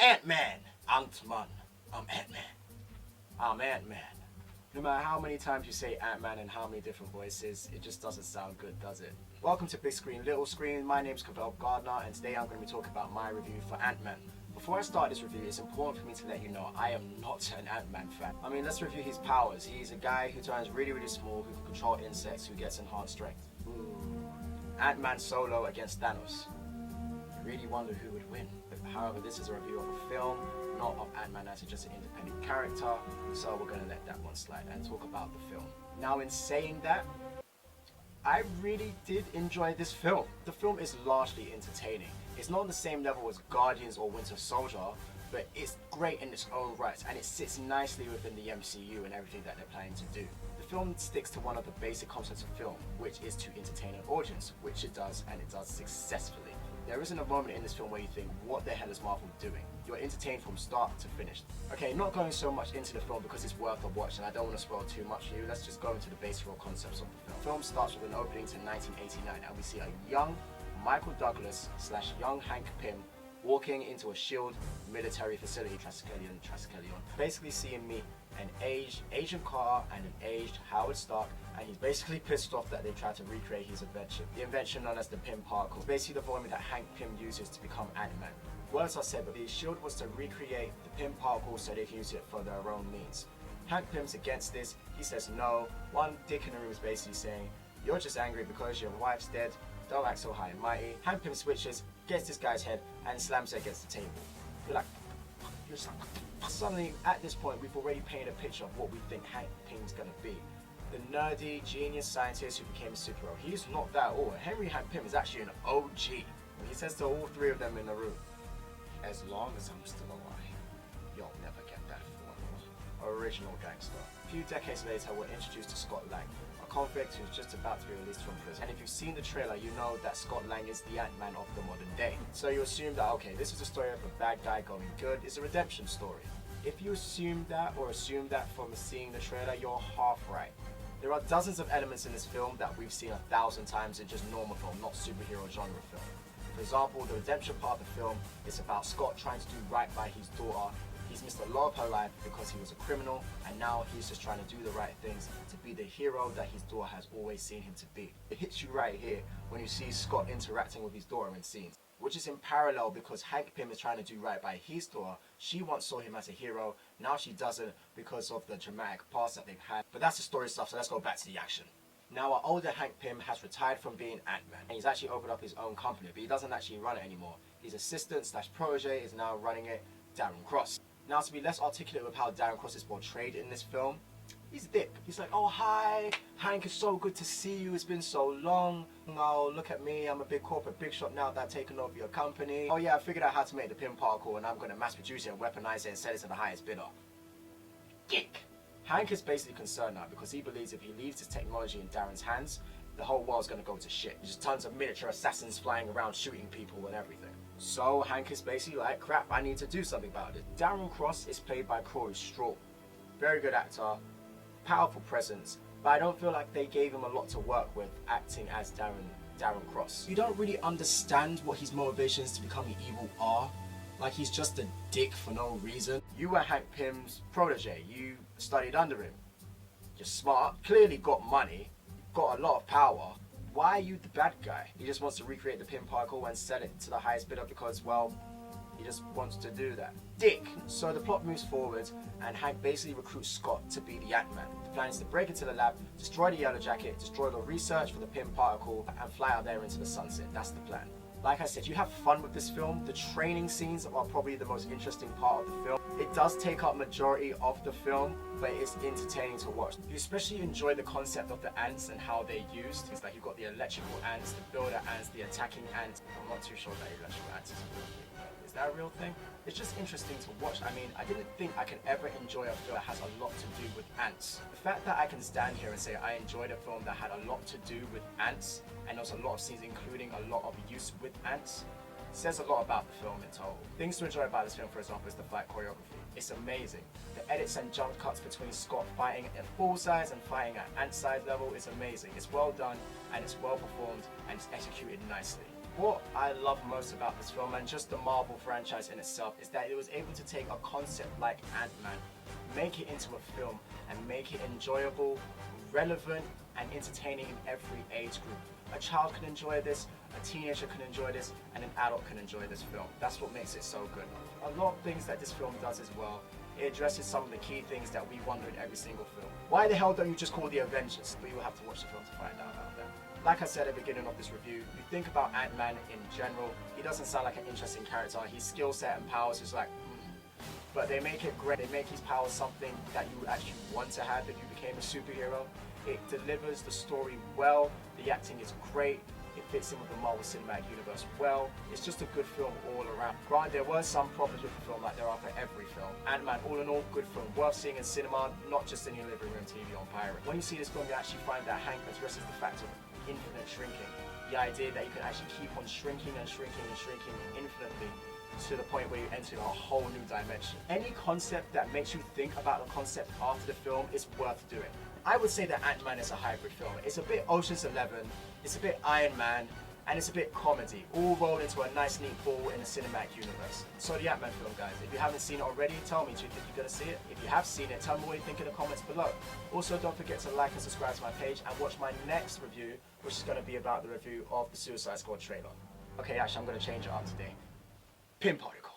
Ant-Man. Ant-Man. I'm Ant-Man. I'm Ant-Man. No matter how many times you say Ant-Man in how many different voices, it just doesn't sound good, does it? Welcome to Big Screen Little Screen. My name's Cavell Gardner, and today I'm going to be talking about my review for Ant-Man. Before I start this review, it's important for me to let you know I am not an Ant-Man fan. I mean, let's review his powers. He's a guy who turns really, really small, who can control insects, who gets enhanced strength. Ant-Man solo against Thanos. I really wonder who would win. However, this is a review of a film, not of Ant-Man as just an independent character, so we're going to let that one slide and talk about the film. Now, in saying that, I really did enjoy this film. The film is largely entertaining. It's not on the same level as Guardians or Winter Soldier, but it's great in its own right, and it sits nicely within the MCU and everything that they're planning to do. The film sticks to one of the basic concepts of film, which is to entertain an audience, which it does, and it does successfully. There isn't a moment in this film where you think, what the hell is Marvel doing? You're entertained from start to finish. Okay, not going so much into the film because it's worth a watch and I don't want to spoil too much for you. Let's just go into the basic concepts of the film. The film starts with an opening to 1989 and we see a young Michael Douglas / young Hank Pym walking into a SHIELD military facility, Triskelion. Basically seeing me an aged Agent Carter and an aged Howard Stark, and he's basically pissed off that they tried to recreate his invention. The invention known as the Pym particle. Basically the formula that Hank Pym uses to become Ant-Man. Words are said, but the SHIELD was to recreate the Pym particle so they can use it for their own means. Hank Pym's against this. He says no. One dick in the room is basically saying, you're just angry because your wife's dead. Don't act so high and mighty. Hank Pym switches, gets this guy's head, and slams it against the table. You're like, suddenly, at this point, we've already painted a picture of what we think Hank Pym's gonna be. The nerdy, genius scientist who became a superhero. He's not that at all. Henry Hank Pym is actually an OG. And he says to all three of them in the room, as long as I'm still alive, you'll never get that formula. Original gangster. A few decades later, we're introduced to Scott Lang, a convict who's just about to be released from prison. And if you've seen the trailer, you know that Scott Lang is the Ant-Man of the modern day. So you assume that, okay, this is a story of a bad guy going good. It's a redemption story. If you assume that from seeing the trailer, you're half right. There are dozens of elements in this film that we've seen 1,000 times in just normal film, not superhero genre film. For example, the redemption part of the film is about Scott trying to do right by his daughter. He's missed a lot of her life because he was a criminal, and now he's just trying to do the right things to be the hero that his daughter has always seen him to be. It hits you right here when you see Scott interacting with his daughter in scenes, which is in parallel because Hank Pym is trying to do right by his daughter. She once saw him as a hero, now she doesn't because of the dramatic past that they've had. But that's the story stuff, so let's go back to the action. Now, our older Hank Pym has retired from being Ant-Man, and he's actually opened up his own company, but he doesn't actually run it anymore. His assistant / protege is now running it, Darren Cross. Now, to be less articulate with how Darren Cross is portrayed in this film, he's a dick. He's like, oh hi, Hank, it's so good to see you, it's been so long. Oh, look at me, I'm a big corporate big shot now that I've taken over your company. Oh yeah, I figured out how to make the Pym particle and I'm going to mass produce it and weaponize it and sell it to the highest bidder. Dick. Hank is basically concerned now because he believes if he leaves his technology in Darren's hands, the whole world's going to go to shit. There's just tons of miniature assassins flying around shooting people and everything. So Hank is basically like, crap, I need to do something about it. Darren Cross is played by Corey Straw. Very good actor, powerful presence, but I don't feel like they gave him a lot to work with acting as Darren Cross. You don't really understand what his motivations to becoming evil are. Like, he's just a dick for no reason. You were Hank Pym's protege. You studied under him. You're smart, clearly got money, got a lot of power. Why are you the bad guy? He just wants to recreate the Pym particle and sell it to the highest bidder because, well, he just wants to do that. Dick! So the plot moves forward and Hank basically recruits Scott to be the Ant-Man. The plan is to break into the lab, destroy the Yellow Jacket, destroy the research for the Pym particle, and fly out there into the sunset. That's the plan. Like I said, you have fun with this film. The training scenes are probably the most interesting part of the film. It does take up majority of the film, but it's entertaining to watch. You especially enjoy the concept of the ants and how they're used. It's like you've got the electrical ants, the builder ants, the attacking ants. I'm not too sure that electrical ants is a real thing. Is that a real thing? It's just interesting to watch. I mean, I didn't think I could ever enjoy a film that has a lot to do with ants. The fact that I can stand here and say I enjoyed a film that had a lot to do with ants, and there was a lot of scenes including a lot of use with ants, says a lot about the film in total. Things to enjoy about this film, for example, is the fight choreography. It's amazing. The edits and jump cuts between Scott fighting at full size and fighting at ant size level is amazing. It's well done and it's well performed and it's executed nicely. What I love most about this film, and just the Marvel franchise in itself, is that it was able to take a concept like Ant-Man, make it into a film, and make it enjoyable, relevant, and entertaining in every age group. A child can enjoy this, a teenager can enjoy this, and an adult can enjoy this film. That's what makes it so good. A lot of things that this film does as well, it addresses some of the key things that we wonder in every single film. Why the hell don't you just call the Avengers? But you will have to watch the film to find out about that. Like I said at the beginning of this review, you think about Ant-Man in general, he doesn't sound like an interesting character. His skill set and powers is like, but they make it great. They make his powers something that you actually want to have if you became a superhero. It delivers the story well, the acting is great, it fits in with the Marvel Cinematic Universe well. It's just a good film all around. Granted, there were some problems with the film like there are for every film. Ant-Man, all in all, good film, worth seeing in cinema, not just in your living room TV on pirate. When you see this film, you actually find that Hank addresses the fact of infinite shrinking. The idea that you can actually keep on shrinking and shrinking and shrinking infinitely to the point where you enter a whole new dimension. Any concept that makes you think about the concept after the film is worth doing. I would say that Ant-Man is a hybrid film. It's a bit Ocean's 11, it's a bit Iron Man, and it's a bit comedy, all rolled into a nice neat ball in the cinematic universe. So the Ant-Man film, guys, if you haven't seen it already, tell me, do you think you're gonna see it? If you have seen it, tell me what you think in the comments below. Also, don't forget to like and subscribe to my page and watch my next review, which is gonna be about the review of the Suicide Squad trailer. Okay, actually, I'm gonna change it up today. Pin particle.